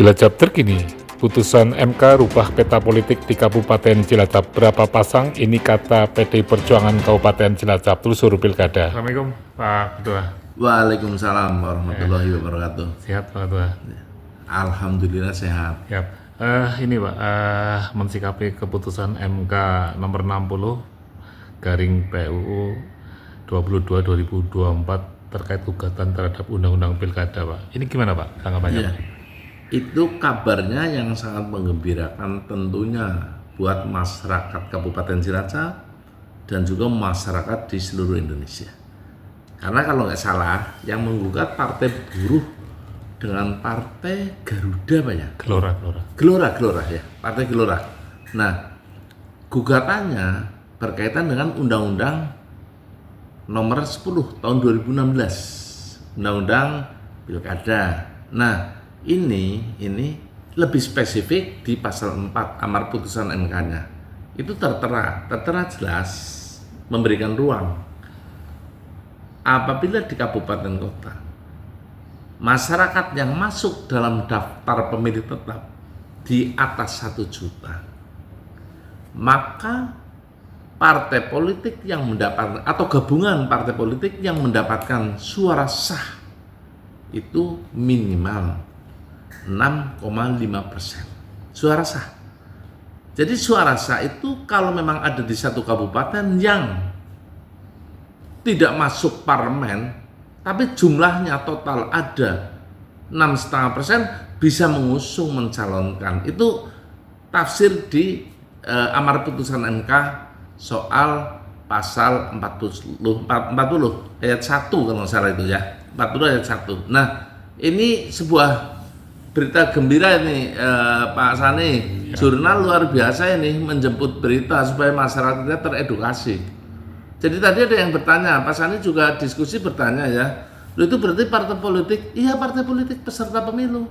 Cilacap terkini, putusan MK rubah peta politik di Kabupaten Cilacap. Berapa pasang? Ini kata PD Perjuangan Kabupaten Cilacap. Telusur Pilkada. Assalamualaikum Pak Ketua. Waalaikumsalam warahmatullahi wabarakatuh. Sehat Pak Ketua? Alhamdulillah sehat. Yap. Ini Pak, mensikapi keputusan MK nomor 60 garing PUU 22/2024 terkait gugatan terhadap Undang-Undang Pilkada Pak. Ini gimana Pak tanggapannya? Ya, itu kabarnya yang sangat menggembirakan tentunya buat masyarakat Kabupaten Cilacap dan juga masyarakat di seluruh Indonesia. Karena kalau nggak salah yang menggugat Partai Buruh dengan Partai Garuda Pak ya? Gelora ya, Partai Gelora. Nah, gugatannya berkaitan dengan Undang-Undang nomor 10 tahun 2016, Undang-Undang Pilkada. Nah, ini lebih spesifik di pasal 4 amar putusan MK-nya. Itu tertera jelas memberikan ruang apabila di kabupaten kota masyarakat yang masuk dalam daftar pemilih tetap di atas 1 juta, maka partai politik yang mendapatkan atau gabungan partai politik yang mendapatkan suara sah itu minimal 6,5% suara sah. Jadi suara sah itu kalau memang ada di satu kabupaten yang tidak masuk parlemen, tapi jumlahnya total ada 6,5% bisa mengusung mencalonkan. Itu tafsir di amar putusan MK soal pasal 40 ayat 1 kalau nggak salah itu ya, 40 ayat 1. Nah, ini sebuah berita gembira ini Pak Sani. Jurnal luar biasa ini menjemput berita supaya masyarakat kita teredukasi. Jadi tadi ada yang bertanya, Pak Sani juga diskusi bertanya ya, loh itu berarti partai politik? Iya, partai politik peserta pemilu.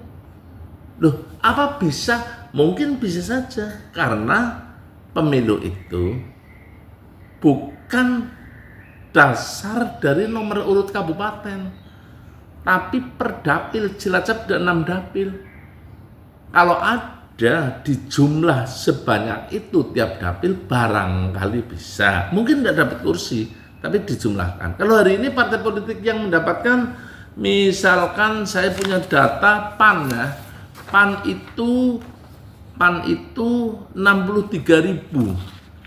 Loh, apa bisa? Mungkin bisa saja, karena pemilu itu bukan dasar dari nomor urut kabupaten, tapi per dapil. Cilacap ada 6 dapil. Kalau ada di jumlah sebanyak itu tiap dapil, barangkali bisa. Mungkin tidak dapat kursi, tapi dijumlahkan. Kalau hari ini partai politik yang mendapatkan, misalkan saya punya data PAN ya, PAN itu 63.000.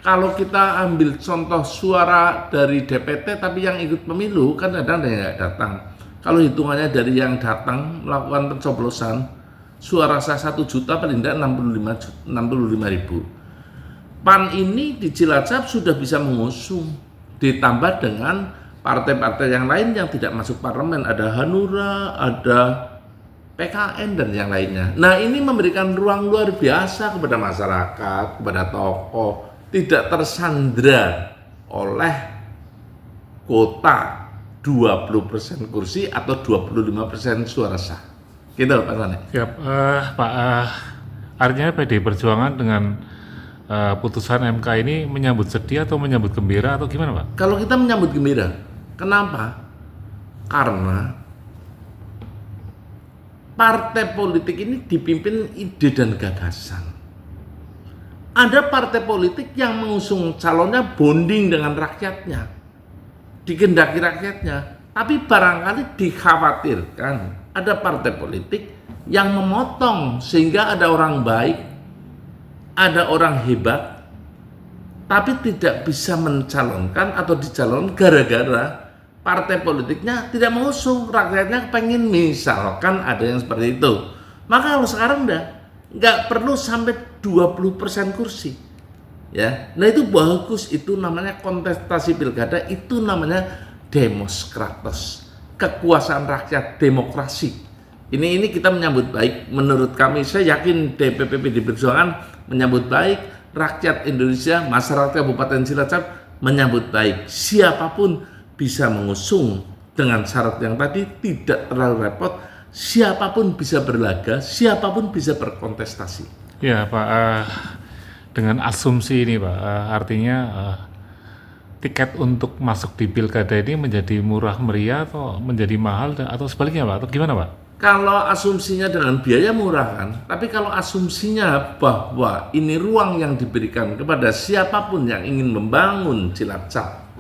Kalau kita ambil contoh suara dari DPT tapi yang ikut pemilu, kan ada yang nggak datang. Kalau hitungannya dari yang datang melakukan pencoblosan, suara sah 1 juta paling tidak 65.000. PAN ini di Cilacap sudah bisa mengusung, ditambah dengan partai-partai yang lain yang tidak masuk parlemen, ada Hanura, ada PKN dan yang lainnya. Nah, ini memberikan ruang luar biasa kepada masyarakat, kepada tokoh, tidak tersandra oleh kuota 20% kursi atau 25% suara sah. Gitu Pak Sani. Siap, Pak. Artinya PD Perjuangan dengan putusan MK ini menyambut sedih atau menyambut gembira atau gimana Pak? Kalau kita menyambut gembira, kenapa? Karena partai politik ini dipimpin ide dan gagasan. Ada partai politik yang mengusung calonnya bonding dengan rakyatnya, dikehendaki rakyatnya, tapi barangkali dikhawatirkan ada partai politik yang memotong sehingga ada orang baik, ada orang hebat, tapi tidak bisa mencalonkan atau dicalon gara-gara partai politiknya tidak mengusung, rakyatnya pengen, misalkan ada yang seperti itu. Maka kalau sekarang nggak perlu sampai 20% kursi. Ya, nah itu bagus, itu namanya kontestasi pilkada, itu namanya demokratos, kekuasaan rakyat, demokrasi. Ini kita menyambut baik. Menurut kami, saya yakin DPP PD Perjuangan menyambut baik, rakyat Indonesia, masyarakat Kabupaten Cilacap menyambut baik. Siapapun bisa mengusung dengan syarat yang tadi, tidak terlalu repot. Siapapun bisa berlaga, siapapun bisa berkontestasi. Ya Pak, dengan asumsi ini Pak, artinya tiket untuk masuk di pilkada ini menjadi murah meriah atau menjadi mahal atau sebaliknya Pak, atau gimana Pak? Kalau asumsinya dengan biaya murah kan, tapi kalau asumsinya bahwa ini ruang yang diberikan kepada siapapun yang ingin membangun Cilacap,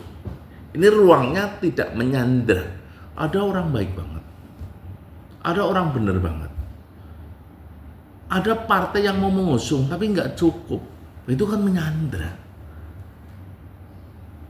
ini ruangnya tidak menyandra. Ada orang baik banget, ada orang bener banget, ada partai yang mau mengusung tapi nggak cukup, itu kan menyandra.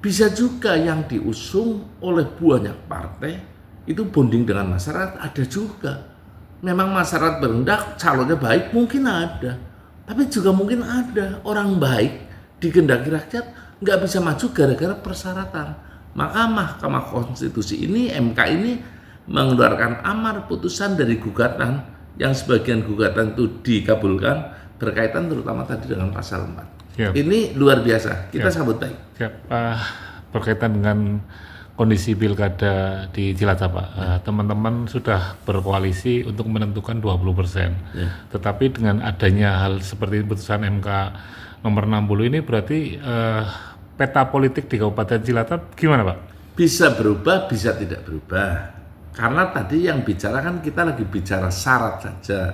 Bisa juga yang diusung oleh banyak partai itu bonding dengan masyarakat, ada juga. Memang masyarakat berendah, calonnya baik, mungkin ada. Tapi juga mungkin ada orang baik dikehendaki rakyat nggak bisa maju gara-gara persyaratan. Maka Mahkamah Konstitusi ini, MK ini mengeluarkan amar putusan dari gugatan yang sebagian gugatan itu dikabulkan berkaitan terutama tadi dengan pasal 4. Siap. Ini luar biasa, kita sambut baik. Siap. Berkaitan dengan kondisi pilkada di Cilacap, Pak. Teman-teman sudah berkoalisi untuk menentukan 20%. Tetapi dengan adanya hal seperti putusan MK nomor 60 ini berarti peta politik di Kabupaten Cilacap gimana, Pak? Bisa berubah, bisa tidak berubah. Karena tadi yang bicara kan kita lagi bicara syarat saja.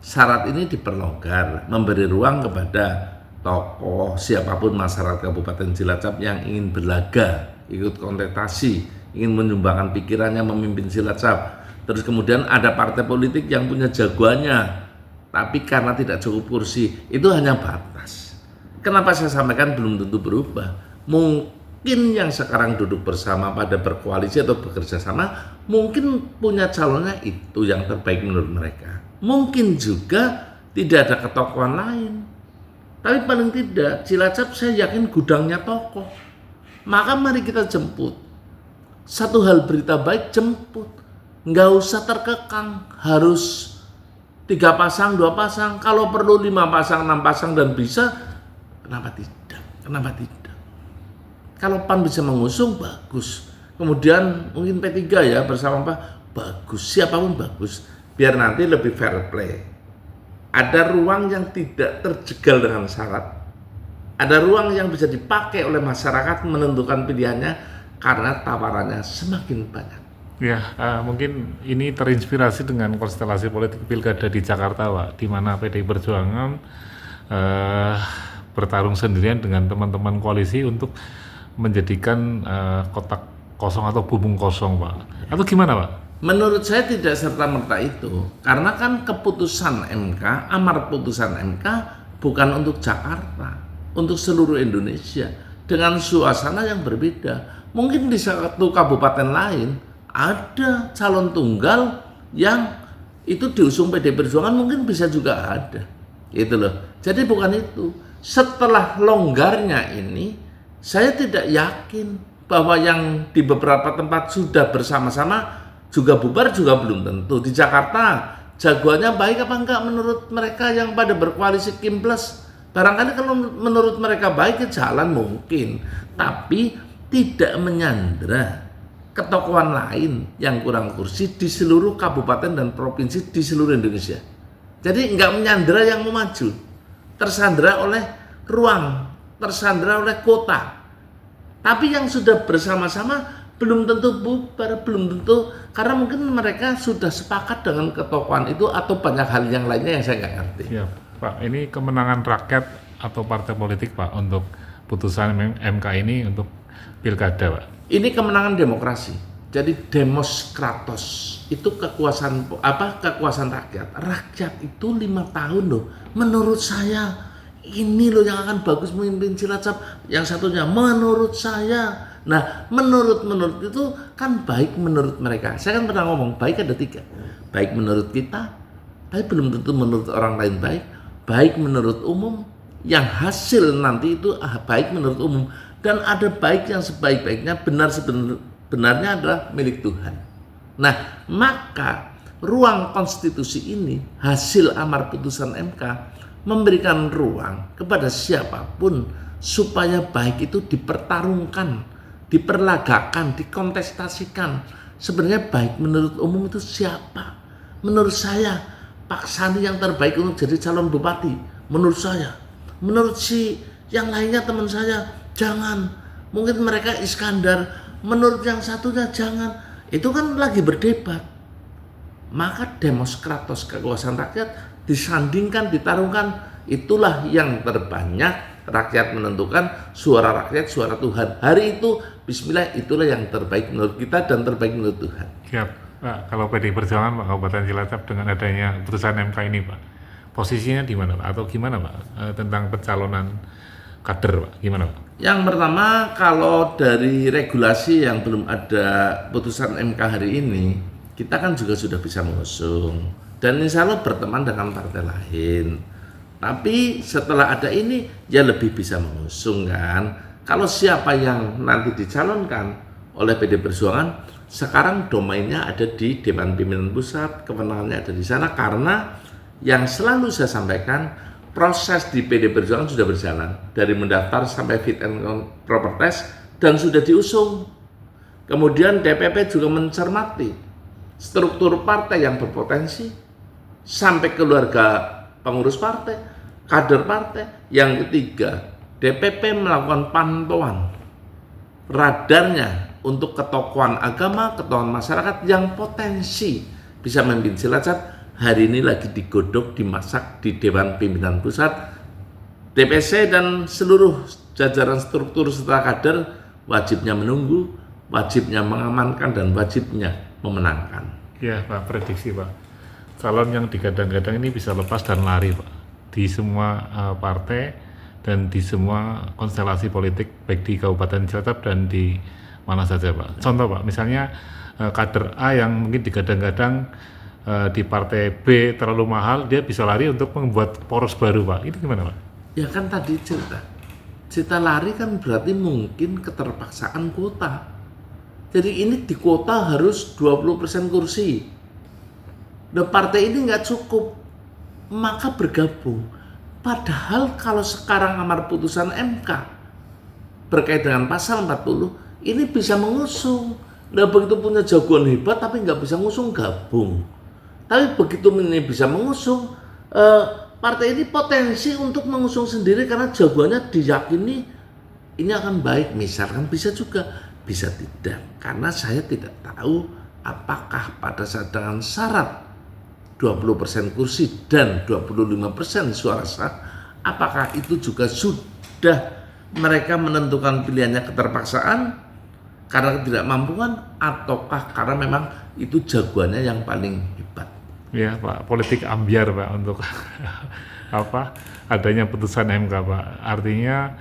Syarat ini diperlonggar, memberi ruang kepada tokoh siapapun masyarakat Kabupaten Cilacap yang ingin berlaga, ikut kontestasi, ingin menyumbangkan pikirannya memimpin Cilacap. Terus kemudian ada partai politik yang punya jagoannya, tapi karena tidak cukup kursi, itu hanya batas. Kenapa saya sampaikan belum tentu berubah? Mungkin yang sekarang duduk bersama pada berkoalisi atau bekerja sama, mungkin punya calonnya itu yang terbaik menurut mereka. Mungkin juga tidak ada ketokohan lain. Tapi paling tidak Cilacap saya yakin gudangnya tokoh. Maka mari kita jemput. Satu hal berita baik jemput. Nggak usah terkekang. Harus 3 pasang, 2 pasang. Kalau perlu 5 pasang, 6 pasang dan bisa. Kenapa tidak? Kenapa tidak? Kalau PAN bisa mengusung, bagus. Kemudian mungkin P3 ya bersama Pak, bagus. Siapapun bagus. Biar nanti lebih fair play. Ada ruang yang tidak terjegal dengan syarat. Ada ruang yang bisa dipakai oleh masyarakat menentukan pilihannya karena tawarannya semakin banyak. Ya, mungkin ini terinspirasi dengan konstelasi politik pilkada di Jakarta, Pak, di mana PDI Perjuangan bertarung sendirian dengan teman-teman koalisi untuk menjadikan kotak kosong atau bubung kosong, Pak. Atau gimana, Pak? Menurut saya tidak serta-merta itu, karena kan keputusan MK, amar putusan MK bukan untuk Jakarta, untuk seluruh Indonesia dengan suasana yang berbeda. Mungkin di satu kabupaten lain ada calon tunggal yang itu diusung PDI Perjuangan, mungkin bisa juga ada. Itu loh. Jadi bukan itu. Setelah longgarnya ini, saya tidak yakin bahwa yang di beberapa tempat sudah bersama-sama juga bubar juga belum tentu. Di Jakarta jagoannya baik apa enggak menurut mereka yang pada berkoalisi Kim Plus. Barangkali kalau menurut mereka baik ya jalan mungkin, tapi tidak menyandra ketokohan lain yang kurang kursi di seluruh kabupaten dan provinsi di seluruh Indonesia. Jadi enggak menyandra yang mau maju, tersandra oleh ruang, tersandra oleh kota. Tapi yang sudah bersama-sama belum tentu bubar, belum tentu, karena mungkin mereka sudah sepakat dengan ketokohan itu atau banyak hal yang lainnya yang saya nggak ngerti. Ya, Pak, ini kemenangan rakyat atau partai politik, Pak, untuk putusan MK ini untuk pilkada, Pak? Ini kemenangan demokrasi. Jadi demos kratos itu kekuasaan rakyat. Rakyat itu 5 tahun loh. Menurut saya ini loh yang akan bagus memimpin Cilacap. Yang satunya menurut saya. Nah, menurut itu kan baik menurut mereka. Saya kan pernah ngomong, baik ada 3. Baik menurut kita, tapi belum tentu menurut orang lain baik. Baik menurut umum, yang hasil nanti itu baik menurut umum. Dan ada baik yang sebaik-baiknya, benar sebenarnya adalah milik Tuhan. Nah, maka ruang konstitusi ini, hasil amar putusan MK, memberikan ruang kepada siapapun supaya baik itu dipertarungkan, diperlagakan, dikontestasikan. Sebenarnya baik menurut umum itu siapa? Menurut saya Pak Sandi yang terbaik untuk jadi calon bupati. Menurut saya. Menurut si yang lainnya teman saya jangan. Mungkin mereka Iskandar. Menurut yang satunya jangan. Itu kan lagi berdebat. maka Demoskratos kekuasaan rakyat disandingkan, ditaruhkan, itulah yang terbanyak, rakyat menentukan, suara rakyat, suara Tuhan. Hari itu, bismillah, itulah yang terbaik menurut kita dan terbaik menurut Tuhan. Siap, Pak. Kalau PDI Perjuangan Pak Kabupaten Cilacap dengan adanya putusan MK ini, Pak, posisinya di mana, Pak? Atau gimana, Pak? Tentang pencalonan kader, Pak, gimana, Pak? Yang pertama, kalau dari regulasi yang belum ada putusan MK hari ini, kita kan juga sudah bisa mengusung dan insya Allah berteman dengan partai lain. Tapi setelah ada ini, ya lebih bisa mengusung kan. Kalau siapa yang nanti dicalonkan oleh PDI Perjuangan, sekarang domainnya ada di Dewan Pimpinan Pusat, kewenangannya ada di sana, karena yang selalu saya sampaikan, proses di PDI Perjuangan sudah berjalan dari mendaftar sampai fit and proper test dan sudah diusung. Kemudian DPP juga mencermati struktur partai yang berpotensi sampai keluarga pengurus partai, kader partai. Yang ketiga, DPP melakukan pantauan radarnya untuk ketokohan agama, ketokohan masyarakat yang potensi bisa memimpin Cilacap. Hari ini lagi digodok, dimasak di Dewan Pimpinan Pusat, DPC dan seluruh jajaran struktur serta kader wajibnya menunggu, wajibnya mengamankan, dan wajibnya memenangkan. Ya, Pak, prediksi, Pak. Calon yang digadang-gadang ini bisa lepas dan lari, Pak, di semua partai dan di semua konstelasi politik, baik di Kabupaten Cilacap dan di mana saja, Pak. Contoh, Pak, misalnya kader A yang mungkin digadang-gadang di partai B terlalu mahal, dia bisa lari untuk membuat poros baru, Pak. Ini gimana, Pak? Ya kan tadi cerita lari kan berarti mungkin keterpaksaan kuota. Jadi ini di kuota harus 20% kursi. Dan partai ini nggak cukup, maka bergabung. Padahal kalau sekarang amar putusan MK berkait dengan pasal 40, ini bisa mengusung. Nah begitu punya jagoan hebat tapi nggak bisa ngusung, gabung. Tapi begitu ini bisa mengusung, partai ini potensi untuk mengusung sendiri karena jagoannya diyakini ini akan baik. Misalkan bisa juga, bisa tidak. Karena saya tidak tahu apakah pada saat dengan syarat 20% kursi dan 25% suara sah, apakah itu juga sudah mereka menentukan pilihannya keterpaksaan karena ketidakmampuan, ataukah karena memang itu jagoannya yang paling hebat. Ya, Pak, politik ambiar, Pak, untuk adanya putusan MK, Pak. Artinya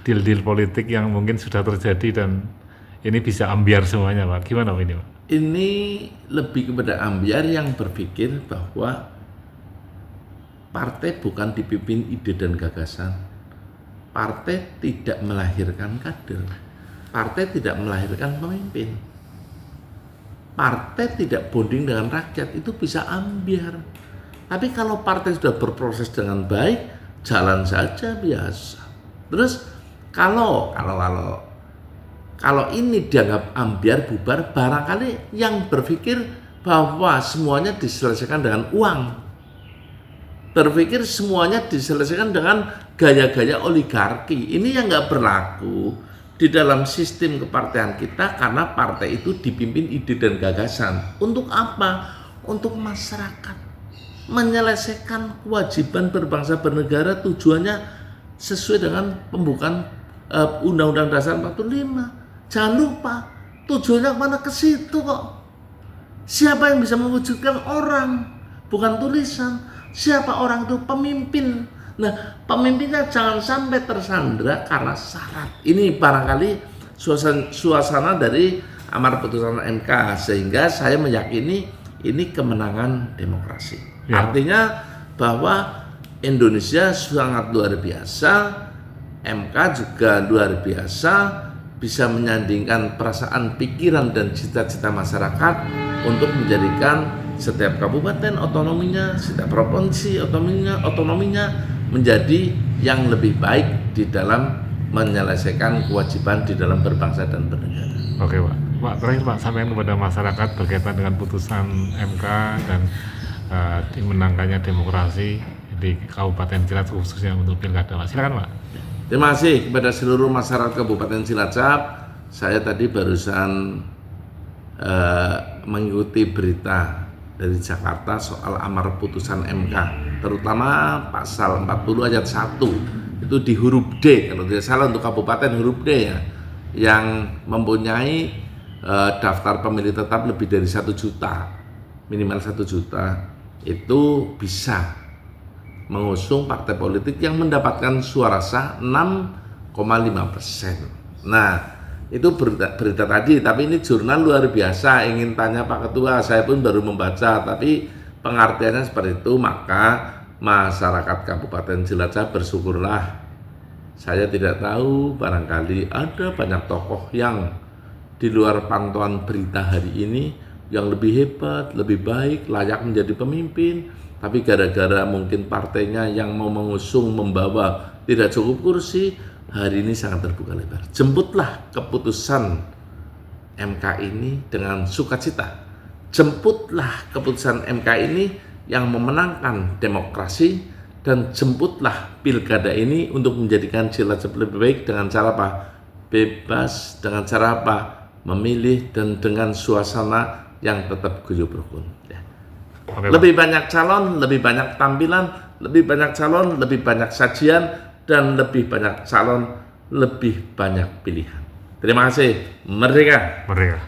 deal-deal politik yang mungkin sudah terjadi dan ini bisa ambiar semuanya, Pak. Gimana, Pak, ini, Pak? Ini lebih kepada ambiar yang berpikir bahwa partai bukan dipimpin ide dan gagasan. Partai tidak melahirkan kader. Partai tidak melahirkan pemimpin. Partai tidak bonding dengan rakyat, itu bisa ambiar. Tapi kalau partai sudah berproses dengan baik, jalan saja biasa. Terus kalau ini dianggap ambiar, bubar, barangkali yang berpikir bahwa semuanya diselesaikan dengan uang, berpikir semuanya diselesaikan dengan gaya-gaya oligarki. Ini yang nggak berlaku di dalam sistem kepartaian kita, karena partai itu dipimpin ide dan gagasan. Untuk apa? Untuk masyarakat. Menyelesaikan kewajiban berbangsa bernegara, tujuannya sesuai dengan pembukaan Undang-Undang Dasar 45. Jangan lupa, tujuannya kemana? Ke situ kok. Siapa yang bisa mewujudkan orang? Bukan tulisan. Siapa orang itu? Pemimpin. Nah, pemimpinnya jangan sampai tersandra karena syarat. Ini barangkali suasana dari amar putusan MK, sehingga saya meyakini ini kemenangan demokrasi. Ya. Artinya bahwa Indonesia sangat luar biasa, MK juga luar biasa, bisa menyandingkan perasaan, pikiran, dan cita-cita masyarakat untuk menjadikan setiap kabupaten otonominya, setiap provinsi otonominya menjadi yang lebih baik di dalam menyelesaikan kewajiban di dalam berbangsa dan bernegara. Oke, Pak. Pak, terakhir, Pak, sampaikan kepada masyarakat berkaitan dengan putusan MK dan dimenangkannya demokrasi di Kabupaten Cilacap khususnya untuk pilkada, Pak. Silakan, Pak. Terima kasih kepada seluruh masyarakat Kabupaten Cilacap. Saya tadi barusan mengikuti berita dari Jakarta soal amar putusan MK, terutama pasal 40 ayat 1 itu di huruf D kalau tidak salah untuk kabupaten huruf D ya, yang mempunyai daftar pemilih tetap lebih dari 1 juta, minimal 1 juta, itu bisa mengusung partai politik yang mendapatkan suara sah 6,5%. Nah, itu berita tadi, tapi ini jurnal luar biasa. Ingin tanya Pak Ketua, saya pun baru membaca, tapi pengertiannya seperti itu. Maka masyarakat Kabupaten Cilacap bersyukurlah. Saya tidak tahu, barangkali ada banyak tokoh yang di luar pantauan berita hari ini yang lebih hebat, lebih baik, layak menjadi pemimpin, tapi gara-gara mungkin partainya yang mau mengusung, membawa tidak cukup kursi, hari ini sangat terbuka lebar. Jemputlah keputusan MK ini dengan sukacita. Jemputlah keputusan MK ini yang memenangkan demokrasi, dan jemputlah pilkada ini untuk menjadikan Cilacap lebih baik dengan cara apa? Bebas, dengan cara apa? Memilih, dan dengan suasana yang tetap guyub rukun. Ya. Lebih banyak calon, lebih banyak tampilan, lebih banyak calon, lebih banyak sajian, dan lebih banyak calon, lebih banyak pilihan. Terima kasih. Merdeka! Merdeka!